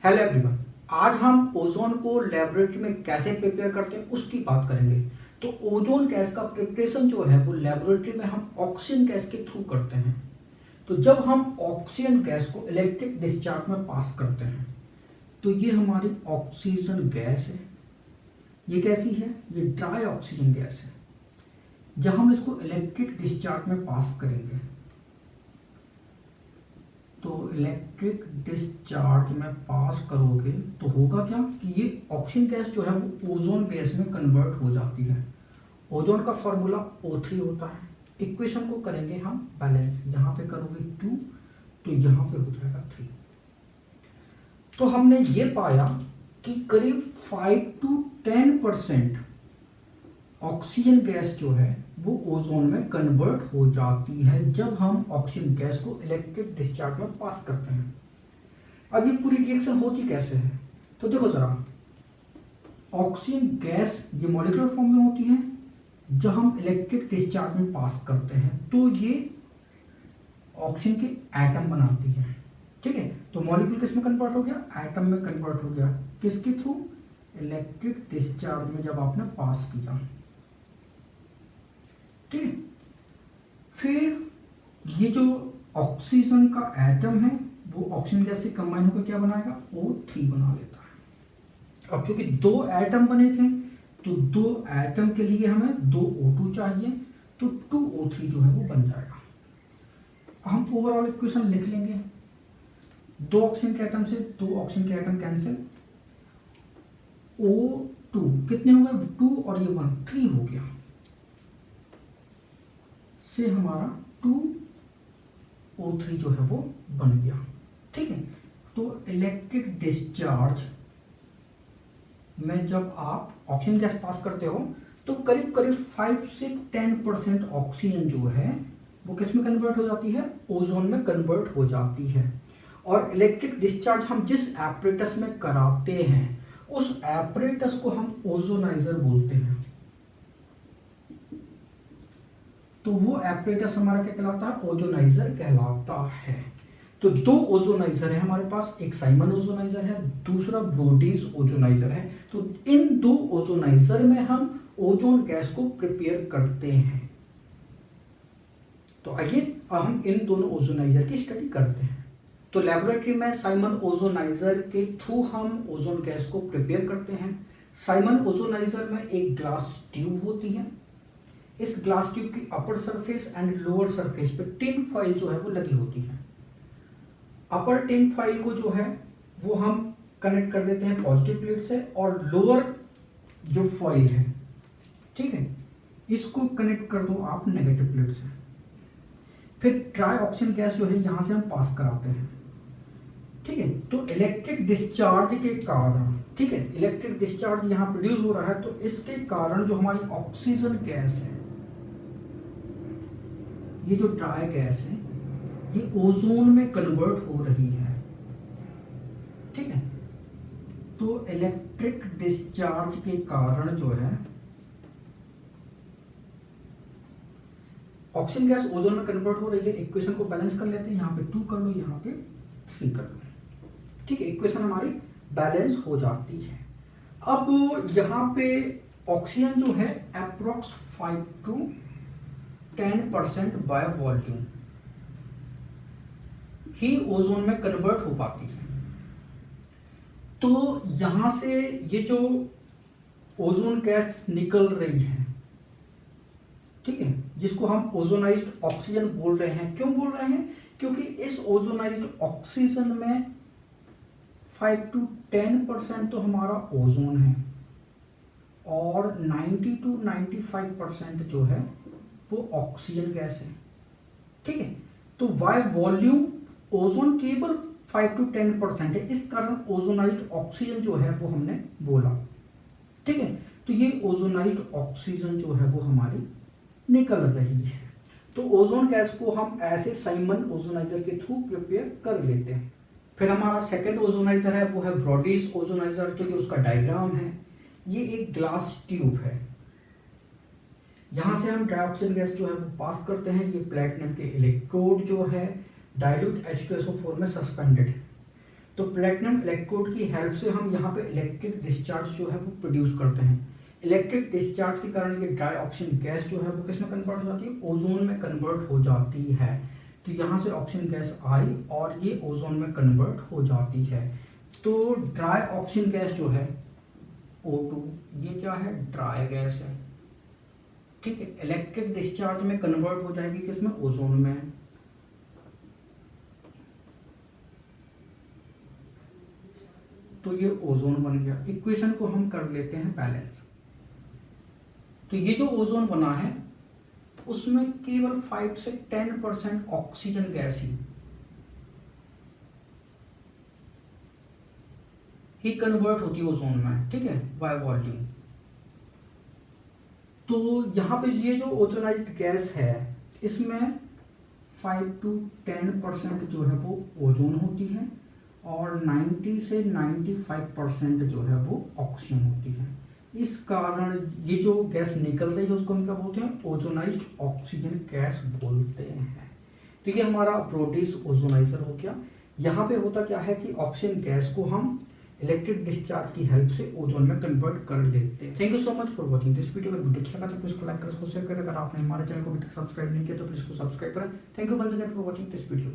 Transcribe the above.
Hello everyone. आज हम ozone को लेबोरेटरी में कैसे प्रिपेयर करते हैं उसकी बात करेंगे। तो ओजोन गैस का प्रिपरेशन जो है वो लेबोरेटरी में हम ऑक्सीजन गैस के थ्रू करते हैं। तो जब हम ऑक्सीजन गैस को इलेक्ट्रिक डिस्चार्ज में पास करते हैं तो ये हमारी ऑक्सीजन गैस है। ये कैसी है? ये ड्राई ऑक्सीजन गैस है। जब हम इसको इलेक्ट्रिक डिस्चार्ज में पास करेंगे तो इलेक्ट्रिक डिस्चार्ज में पास करोगे तो होगा क्या कि ये ऑक्सीजन गैस जो है वो ओजोन गैस में कन्वर्ट हो जाती है। ओजोन का फॉर्मूला O3 होता है। इक्वेशन को करेंगे हम बैलेंस। यहाँ पे करोगे 2 तो यहाँ पे हो जाएगा 3। तो हमने ये पाया कि करीब 5 to 10% ऑक्सीजन गैस जो है वो ओजोन में कन्वर्ट हो जाती है जब हम ऑक्सीजन गैस को इलेक्ट्रिक डिस्चार्ज में पास करते हैं। अब ये पूरी रिएक्शन होती कैसे है तो देखो जरा। ऑक्सीजन गैस ये मॉलिक्यूलर फॉर्म में होती है। जब हम इलेक्ट्रिक डिस्चार्ज में पास करते हैं तो ये ऑक्सीजन के एटम बनाती है। ठीक है, तो मॉलिक्यूल किस में कन्वर्ट हो गया? एटम में कन्वर्ट हो गया। किसके थ्रू? इलेक्ट्रिक डिस्चार्ज में जब आपने पास किया। ठीक है, फिर ये जो ऑक्सीजन का एटम है वो ऑक्सीजन गैस से कंबाइन होकर क्या बनाएगा? O3 बना लेता है। अब चूंकि 2 एटम बने थे तो 2 एटम के लिए हमें 2 O2 चाहिए, तो 2O3 जो है वो बन जाएगा। हम ओवरऑल इक्वेशन लिख लेंगे। 2 ऑक्सीजन के एटम से 2 ऑक्सीजन के एटम कैंसिल। O2 कितने हो गए? 2 और ये 1 3 हो गया से हमारा 2O3 जो है वो बन गया। ठीक है, तो इलेक्ट्रिक डिस्चार्ज में जब आप ऑक्सीजन गैस पास करते हो तो करीब करीब 5 से 10% ऑक्सीजन जो है वो किस में कन्वर्ट हो जाती है? ओजोन में कन्वर्ट हो जाती है। और इलेक्ट्रिक डिस्चार्ज हम जिस एपरेटस में कराते हैं उस एपरेटस को हम ओजोनाइजर बोलते हैं। तो वो एपरेटस हमारा क्या कहलाता है? ओजोनाइजर कहलाता है। तो 2 ओजोनाइजर है हमारे पास। एक साइमन ओजोनाइजर है, दूसरा ब्रोडीज ओजोनाइजर है। तो इन 2 ओजोनाइजर में हम ओजोन गैस को प्रिपेयर करते हैं। तो आइए हम इन दोनों ओजोनाइजर की स्टडी करते हैं। तो लेबोरेटरी में साइमन ओजोनाइजर के थ्रू हम ओजोन गैस को प्रिपेयर करते हैं। साइमन ओजोनाइजर में एक ग्लास ट्यूब होती है। इस ग्लास ट्यूब की upper surface and lower surface पे टिन फॉइल जो है वो लगी होती है। अपर टिन फॉइल को जो है वो हम कनेक्ट कर देते हैं पॉजिटिव प्लेट से, और लोअर जो फॉइल है, ठीक है, इसको कनेक्ट कर दो आप नेगेटिव प्लेट से। फिर ड्राई ऑक्सीजन गैस जो है यहां से हम पास कराते हैं। ठीक है, तो इलेक्ट्रिक डिस्चार्ज के कारण, ठीक है, इलेक्ट्रिक डिस्चार्ज यहां प्रोड्यूस हो रहा है तो इसके कारण जो हमारी ऑक्सीजन गैस है, ये जो ड्राई गैस है ये ओजोन में कन्वर्ट हो रही है। ठीक है, तो इलेक्ट्रिक डिस्चार्ज के कारण जो है ऑक्सीजन गैस ओजोन में कन्वर्ट हो रही है। इक्वेशन को बैलेंस कर लेते हैं। यहाँ पे 2 कर लो, यहाँ पे 3 कर लो। ठीक है, इक्वेशन हमारी बैलेंस हो जाती है। अब यहाँ पे ऑक्सीजन जो है approx 5 to 10% by volume he ozone में कन्वर्ट हो पाती है। तो यहां से ये जो ओजोन गैस निकल रही है, ठीक है, जिसको हम ओजोनाइज्ड ऑक्सीजन बोल रहे हैं। क्यों बोल रहे हैं? क्योंकि इस ओजोनाइज्ड ऑक्सीजन में 5 to 10% तो हमारा ओजोन है और 90 to 95% जो है वो ऑक्सीजन गैस है। ठीक है, तो बाय वॉल्यूम ओजोन केवल 5 to 10% है। इस कारण ओजोनाइज्ड ऑक्सीजन जो है वो हमने बोला। ठीक है, तो ये ओजोनाइज्ड ऑक्सीजन जो है वो हमारी निकल रही है। तो ओजोन गैस को हम ऐसे साइमन ओजोनाइजर के थ्रू प्रिपेयर कर लेते हैं। फिर हमारा सेकेंड ओजोनाइजर है वो है ब्रॉडीज ओजोनाइजर। तो ये उसका डायग्राम है। ये एक ग्लास ट्यूब है। यहां से हम डाइऑक्सीजन गैस जो है वो पास करते हैं। ये प्लेटिनम के इलेक्ट्रोड जो है डाइल्यूट H2SO4 में सस्पेंडेड है। तो प्लेटिनम इलेक्ट्रोड की हेल्प से हम यहाँ पे इलेक्ट्रिक डिस्चार्ज जो है वो प्रोड्यूस करते हैं। इलेक्ट्रिक डिस्चार्ज के कारण ये ड्राई ऑक्सीजन गैस जो है वो किस में कन्वर्ट हो जाती है, ओजोन में कन्वर्ट हो जाती है। तो यहाँ से ऑक्सीजन गैस आई और ये ओजोन में कन्वर्ट हो जाती है। तो ड्राई ऑक्सीजन गैस जो है O2, ये क्या है, ड्राई गैस है, ठीक है। इलेक्ट्रिक डिस्चार्ज में कन्वर्ट हो जाएगी किसमें, ओजोन में। तो ये ओजोन बन गया। इक्वेशन को हम कर लेते हैं बैलेंस। तो ये जो ओजोन बना है उसमें केवल 5 से 10% ऑक्सीजन गैस ही कन्वर्ट होती है ओजोन में, ठीक है, बाय वॉल्यूम। तो यहाँ पे ये जो ओजोनाइज्ड गैस है इसमें 5 to 10% जो है वो ओजोन होती है और 90 से 95% जो है वो ऑक्सीजन होती है। इस कारण ये जो गैस निकल रही है उसको हम क्या बोलते हैं, ओजोनाइज्ड ऑक्सीजन गैस बोलते हैं। तो ये हमारा ब्रोडिस ओजोनाइजर हो गया। यहाँ पे होता क्या है कि ऑक्सीजन गैस को हम इलेक्ट्रिक डिस्चार्ज की हेल्प से ओजोन में कन्वर्ट कर लेते हैं। Thank you so much for watching this video. अगर वीडियो अच्छा लगा तो प्लीज को लाइक करें, उसको शेयर करें। अगर आपने हमारे चैनल को अभी तक सब्सक्राइब नहीं किया तो प्लीज को सब्सक्राइब करें। Thank you once again for watching this video.